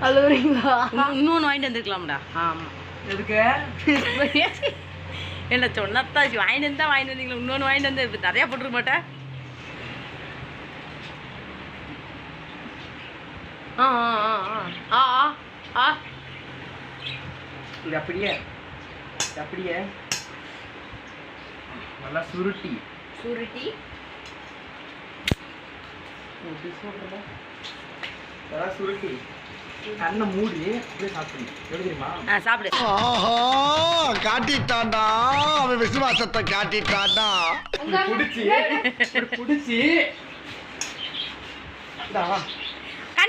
அழுவுறீங்களா? இன்னொன்று வாங்கிட்டு வந்துருக்கலாம்டா. ஆமாம். எதுக்கு? என்ன சொன்னத்தான் வாங்கிட்டு வந்தீங்களா? இன்னொன்று வாங்கிட்டு வந்து இப்போ நிறையா போட்டுருக்க மாட்டேன். இது அப்படியே அப்படியே நல்லா சுருட்டி நல்லா சுருட்டி கண்ணை மூடி அப்படியே சாப்பிடுங்க. எப்படி தெரியுமா? சாப்பிடு. காட்டிட்டான்டா, அவன் விசுவாசத்தை காட்டிட்டான்டா. பிடிச்சி